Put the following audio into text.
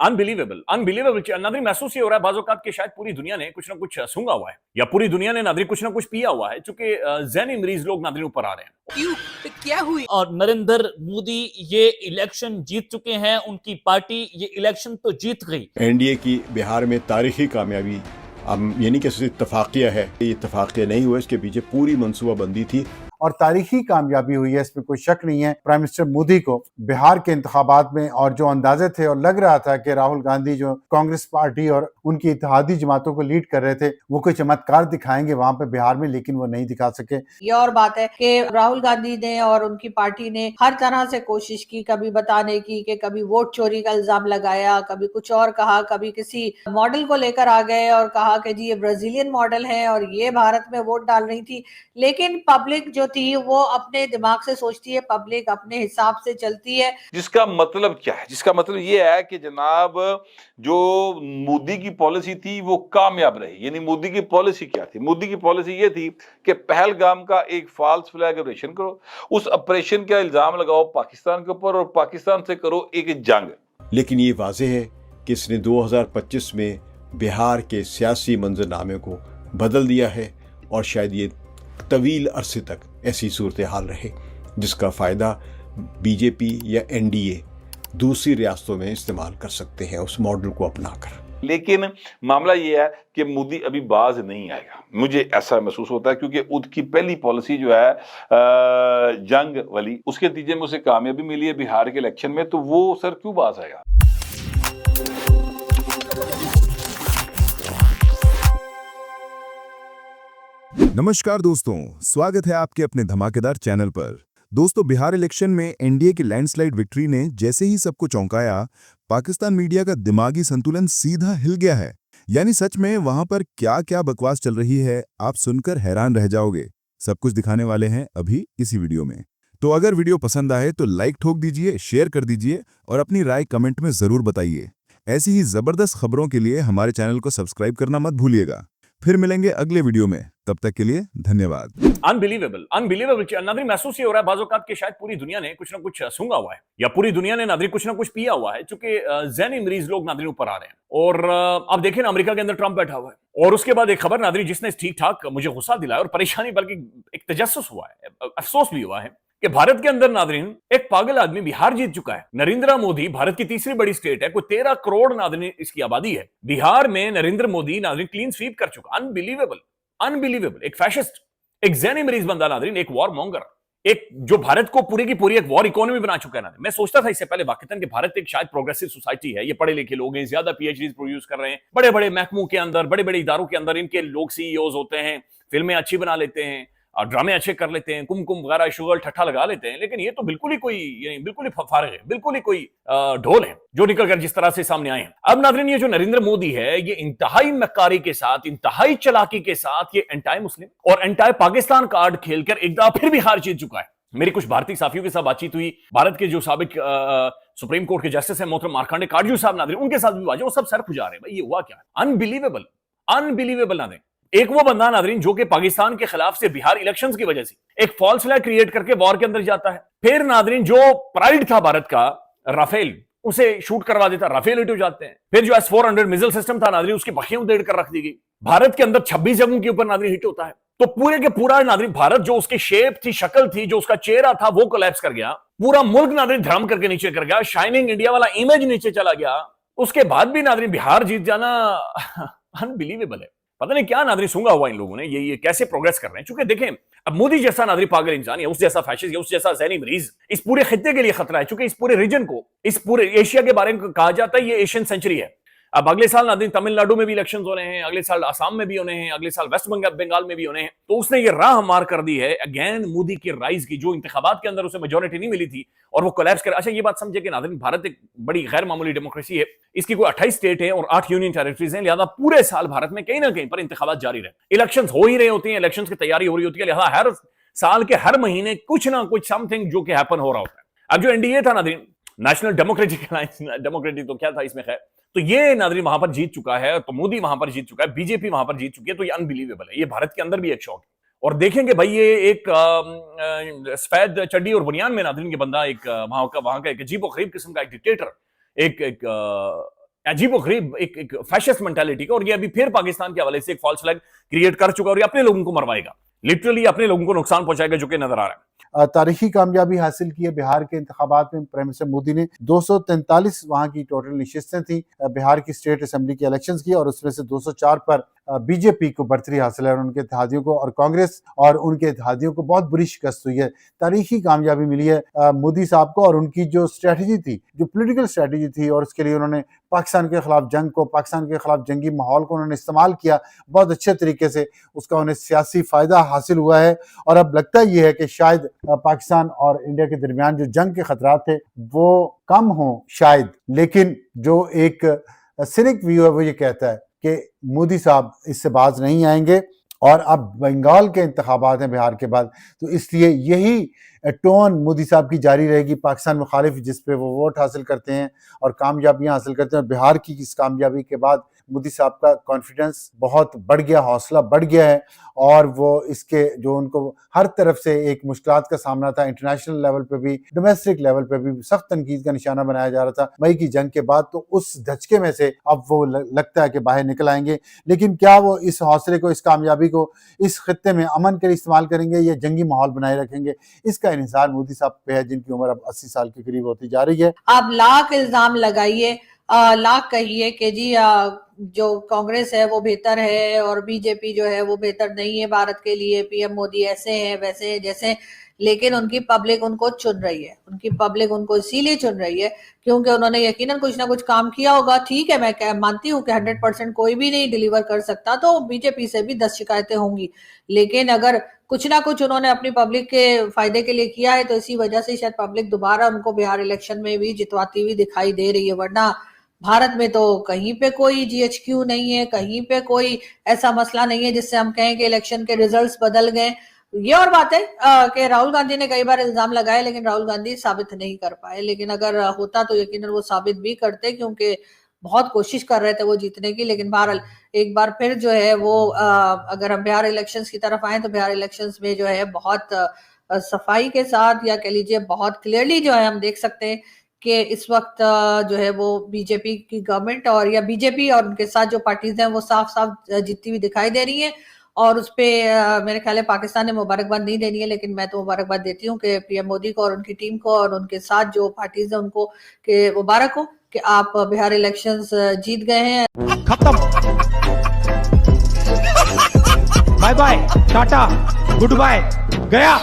Unbelievable unbelievable नादरी महसूस ये हो रहा है बाज़ औक़ात कि शायद पूरी दुनिया ने कुछ ना कुछ सूंघा हुआ है या पूरी दुनिया ने नादरी कुछ ना कुछ पिया हुआ है, चूंकि ज़हनी मरीज लोग नादरी ऊपर आ रहे हैं। क्यों? तो क्या हुई? और नरेंद्र मोदी ये इलेक्शन जीत चुके हैं, उनकी पार्टी ये इलेक्शन तो जीत गई। एनडीए की बिहार में तारीखी कामयाबी हम ये नहीं कह सकते इत्तफाकिया है, ये इत्तफाकिया नहीं हुआ, इसके पीछे पूरी मनसूबाबंदी थी और तारीखी कामयाबी हुई है, इसमें कोई शक नहीं है। प्राइम मिनिस्टर मोदी को बिहार के इंतखाबात में और जो अंदाजे थे और लग रहा था कि राहुल गांधी जो कांग्रेस पार्टी और उनकी इत्तेहादी जमातों को लीड कर रहे थे वो कोई चमत्कार दिखाएंगे वहां पे बिहार में, लेकिन वो नहीं दिखा सके। ये और बात है कि राहुल गांधी ने और उनकी पार्टी ने हर तरह से कोशिश की, कभी बताने की कि कभी वोट चोरी का इल्जाम लगाया, कभी कुछ और कहा, कभी किसी मॉडल को लेकर आ गए और कहा कि जी ये ब्राजीलियन मॉडल है और ये भारत में वोट डाल रही थी। लेकिन पब्लिक जो थी वो अपने दिमाग से सोचती है, पब्लिक अपने हिसाब से चलती है। जिसका मतलब क्या है? जिसका मतलब ये है कि जनाब जो मोदी की पॉलिसी थी वो कामयाब रही। यानी मोदी की पॉलिसी क्या थी? मोदी की पॉलिसी ये थी कि पहलगाम का एक फॉल्स फ्लैग ऑपरेशन करो, उस ऑपरेशन का इल्जाम लगाओ पाकिस्तान के ऊपर और पाकिस्तान से करो एक जंग। लेकिन ये वाज़ेह है कि इसने 2025 में बिहार के सियासी मंजरनामे को बदल दिया है और शायद ये तवील अरसे तक ऐसी सूरत हाल रहे जिसका फ़ायदा बीजेपी या एनडीए दूसरी रियासतों में इस्तेमाल कर सकते हैं उस मॉडल को अपनाकर। लेकिन मामला ये है कि मोदी अभी बाज नहीं आएगा, मुझे ऐसा महसूस होता है, क्योंकि उसकी पहली पॉलिसी जो है जंग वाली, उसके नतीजे में उसे कामयाबी मिली है बिहार के इलेक्शन में, तो वो सर क्यों बाज आएगा? नमस्कार दोस्तों, स्वागत है आपके अपने धमाकेदार चैनल पर। दोस्तों, बिहार इलेक्शन में एनडीए की लैंडस्लाइड विक्ट्री ने जैसे ही सबको चौंकाया, पाकिस्तान मीडिया का दिमागी संतुलन सीधा हिल गया है। यानी सच में वहां पर क्या क्या बकवास चल रही है, आप सुनकर हैरान रह जाओगे। सब कुछ दिखाने वाले हैं अभी इसी वीडियो में। तो अगर वीडियो पसंद आए तो लाइक ठोक दीजिए, शेयर कर दीजिए और अपनी राय कमेंट में जरूर बताइए। ऐसी ही जबरदस्त खबरों के लिए हमारे चैनल को सब्सक्राइब करना मत भूलिएगा। फिर मिलेंगे अगले वीडियो में, तब तक के लिए धन्यवाद। अनबिलीवेबल नादरी महसूस ये हो रहा है बाज़ औक़ात कि शायद पूरी दुनिया ने कुछ ना कुछ सूंघा हुआ है या पूरी दुनिया ने नादरी कुछ ना कुछ पिया हुआ है, चूंकि ज़हनी मरीज लोग नादरी ऊपर आ रहे हैं। और अब देखें ना, अमेरिका के अंदर ट्रंप बैठा हुआ है और उसके बाद एक खबर नादरी जिसने ठीक ठाक मुझे गुस्सा दिलाया और परेशानी बल्कि एक तजस्सुस हुआ है, अफसोस भी हुआ है कि भारत के अंदर नादरीन एक पागल आदमी बिहार जीत चुका है। नरेंद्र मोदी भारत की तीसरी बड़ी स्टेट है, कोई 13 करोड़ नादरीन इसकी आबादी है। बिहार में Narendra Modi Nadreen clean sweep कर चुका। अनबिलीवेबल एक फैशिस्ट, एक ज़हनी मरीज बंदा नादरीन, एक वॉर मॉन्गर, एक जो भारत को पूरी की पूरी एक वॉर इकोनॉमी बना चुका है नादरीन। मैं सोचता था इससे पहले वाकईतन कि भारत एक शायद प्रोग्रेसिव सोसाइटी है, ये पढ़े लिखे लोग हैं, ज्यादा पीएचडी प्रोड्यूस कर रहे हैं, बड़े बड़े महकमों के अंदर, बड़े बड़े इदारों के अंदर इनके लोग सीईओज होते हैं, फिल्में अच्छी बना लेते हैं, ड्रामे अच्छे कर लेते हैं, कुमकुम वगैरह शुगर ठट्ठा लगा लेते हैं। लेकिन ये तो बिल्कुल ही कोई बिल्कुल ही फारिग है, बिल्कुल ही कोई ढोल है जो निकल कर जिस तरह से सामने आए हैं। अब नादरीन ये जो नरेंद्र मोदी है, ये इंतहाई मक्कारी के साथ, इंतहाई चालाकी के साथ ये एंटाई मुस्लिम और एंटाई पाकिस्तान कार्ड खेलकर एक दफा फिर भी हार जीत चुका है। मेरी कुछ भारतीय साथियों के साथ बातचीत हुई, भारत के जो साबिक सुप्रीम कोर्ट के जस्टिस है मोहतरम मार्कंडे काटजू साहब नादरीन, उनके साथ भी बात, वो सब सर खुजा रहे हैं, भाई ये हुआ क्या है? Unbelievable Nadreen. एक वो बंदा नादरीन जो कि पाकिस्तान के खिलाफ से बिहार इलेक्शंस की वजह से एक फॉल्स फ्लैग क्रिएट करके वॉर के अंदर जाता है। फिर नादरीन जो प्राइड था भारत का, राफेल, उसे शूट करवा देता, राफेल हिट हो जाते हैं। फिर जो S-400 मिसाइल सिस्टम था नादरीन, उसकी बखियां उधेड़ कर रख दी गई। भारत के अंदर 26 जगहों के ऊपर नादरीन हिट होता है। तो पूरे के पूरा नादरीन भारत जो उसकी शेप थी, शक्ल थी, जो उसका चेहरा था, वो कोलैप्स कर गया। पूरा मुल्क नादरीन धर्म करके नीचे कर गया, शाइनिंग इंडिया वाला इमेज नीचे चला गया। उसके बाद भी नादरीन बिहार जीत जाना अनबिलीवेबल है। पता नहीं क्या नादरी सूंघा हुआ इन लोगों ने, ये कैसे प्रोग्रेस कर रहे हैं। चूंकि देखें, अब मोदी जैसा नादरी पागल इंसान या उस जैसा फैशिस्ट या उस जैसा ज़हनी मरीज इस पूरे खित्ते के लिए खतरा है, चूंकि इस पूरे रीजन को, इस पूरे एशिया के बारे में कहा जाता है ये एशियन सेंचुरी है। अब अगले साल नादरीन तमिलनाडु में भी इलेक्शंस हो रहे हैं, अगले साल आसाम में भी होने हैं, अगले साल वेस्ट बंगाल में भी होने हैं। तो उसने ये राह मार कर दी है अगेन मोदी की राइज की, जो इंतखाबात के अंदर उसे मेजोरिटी नहीं मिली थी और वो कोलैप्स कर। अच्छा, ये बात समझे कि नादरीन भारत एक बड़ी गैर मामूली डेमोक्रेसी है, इसकी कोई 28 स्टेट है और 8 यूनियन टेरिटरीज हैं, लिहाजा पूरे साल भारत में कहीं ना कहीं पर इंतखाबात जारी रहे, इलेक्शंस हो ही रहे होते हैं, इलेक्शंस की तैयारी हो रही होती है, लिहाजा हर साल के हर महीने कुछ ना कुछ समथिंग जो कि हैपन हो रहा होता है। अब जो एनडीए था Nadreen, national democratic alliance, democratic तो क्या था इसमें, खैर, तो ये नादरीन वहां पर जीत चुका है, तो मोदी वहां पर जीत चुका है, बीजेपी वहां पर जीत चुकी है। तो ये अनबिलीवेबल है, ये भारत के अंदर भी एक शौक है। और देखेंगे भाई ये एक सफेद चड्डी और बुनियान में नादरीन के बंदा, एक वहां का एक अजीब और गरीब किस्म का एक डिक्टेटर, एक अजीबोगरीब एक फैशिस्ट मेंटालिटी का, और ये अभी फिर पाकिस्तान के हवाले से एक फॉल्स फ्लैग क्रिएट कर चुका है और ये अपने लोगों को मरवाएगा, लिटरली अपने लोगों को नुकसान पहुंचाएगा, जो कि नजर आ रहा है। तारीखी कामयाबी हासिल की है बिहार के इंतखाबात में। प्राइम मिनिस्टर मोदी ने 243 वहां की टोटल नशिस्तें थी बिहार की स्टेट असेंबली के इलेक्शंस की, और उसमें से 204 पर बीजेपी को बढ़तरी हासिल है और उनके इत्तेहादियों को, और कांग्रेस और उनके इत्तेहादियों को बहुत बुरी शिकस्त हुई है। तारीखी कामयाबी मिली है मोदी साहब को, और उनकी जो स्ट्रेटजी थी, जो पॉलिटिकल स्ट्रेटजी थी, और उसके लिए उन्होंने पाकिस्तान के खिलाफ जंग को, पाकिस्तान के खिलाफ जंगी माहौल को उन्होंने इस्तेमाल किया बहुत अच्छे तरीके से, उसका उन्हें सियासी फायदा हासिल हुआ है। और अब लगता ये है कि शायद पाकिस्तान और इंडिया के दरमियान जो जंग के खतरात थे वो कम हो शायद, लेकिन जो एक सिनिक व्यू है वो ये कहता है कि मोदी साहब इससे बाज नहीं आएंगे, और अब बंगाल के इंतखाबात हैं बिहार के बाद, तो इसलिए यही टोन मोदी साहब की जारी रहेगी पाकिस्तान मुखालिफ, जिस पे वो वोट हासिल करते हैं और कामयाबियां हासिल करते हैं। और बिहार की इस कामयाबी के बाद मोदी साहब का कॉन्फिडेंस बहुत बढ़ गया, हौसला बढ़ गया है, और वो इसके जो उनको हर तरफ से एक मुश्किलात का सामना था, इंटरनेशनल लेवल पे भी, डोमेस्टिक लेवल पे भी सख्त तनकीद का निशाना बनाया जा रहा था मई की जंग के बाद, तो उस धचके में से अब वो लगता है कि बाहर निकल आएंगे। लेकिन क्या वो इस हौसले को, इस कामयाबी को इस खित्ते में अमन के लिए इस्तेमाल करेंगे या जंगी माहौल बनाए रखेंगे, इसका इंहिसार मोदी साहब पे है, जिनकी उम्र अब 80 साल के करीब होती जा रही है। आप लाख इल्जाम लगाइए, लाख कहिए कि जी जो कांग्रेस है वो बेहतर है और बीजेपी जो है वो बेहतर नहीं है भारत के लिए, पीएम मोदी ऐसे हैं वैसे हैं जैसे, लेकिन उनकी पब्लिक उनको चुन रही है। उनकी पब्लिक उनको इसीलिए चुन रही है क्योंकि उन्होंने यकीनन कुछ ना कुछ काम किया होगा। ठीक है, मैं मानती हूँ कि 100% कोई भी नहीं डिलीवर कर सकता, तो बीजेपी से भी 10 शिकायतें होंगी, लेकिन अगर कुछ ना कुछ उन्होंने अपनी पब्लिक के फायदे के लिए किया है तो इसी वजह से शायद पब्लिक दोबारा उनको बिहार इलेक्शन में भी जितवाती हुई दिखाई दे रही है। वरना भारत में तो कहीं पे कोई GHQ नहीं है, कहीं पे कोई ऐसा मसला नहीं है जिससे हम कहें कि इलेक्शन के रिजल्ट्स बदल गए। ये और बात है कि राहुल गांधी ने कई बार इल्जाम लगाए लेकिन राहुल गांधी साबित नहीं कर पाए, लेकिन अगर होता तो यकीनन वो साबित भी करते क्योंकि बहुत कोशिश कर रहे थे वो जीतने की। लेकिन बहरहाल एक बार फिर जो है वो अगर हम बिहार इलेक्शंस की तरफ आए तो बिहार इलेक्शंस में जो है बहुत सफाई के साथ या कह लीजिए बहुत क्लियरली जो है हम देख सकते हैं कि इस वक्त जो है वो बीजेपी की गवर्नमेंट और या बीजेपी और उनके साथ जो पार्टीज हैं वो साफ साफ जीतती हुई दिखाई दे रही हैं। और उस पे मेरे ख्याल है पाकिस्तान ने मुबारकबाद नहीं देनी है, लेकिन मैं तो मुबारकबाद देती हूँ कि पीएम मोदी को और उनकी टीम को और उनके साथ जो पार्टीज हैं उनको कि मुबारक हो कि आप बिहार इलेक्शंस जीत गए हैं। खत्म, bye bye, tata, goodbye, गया।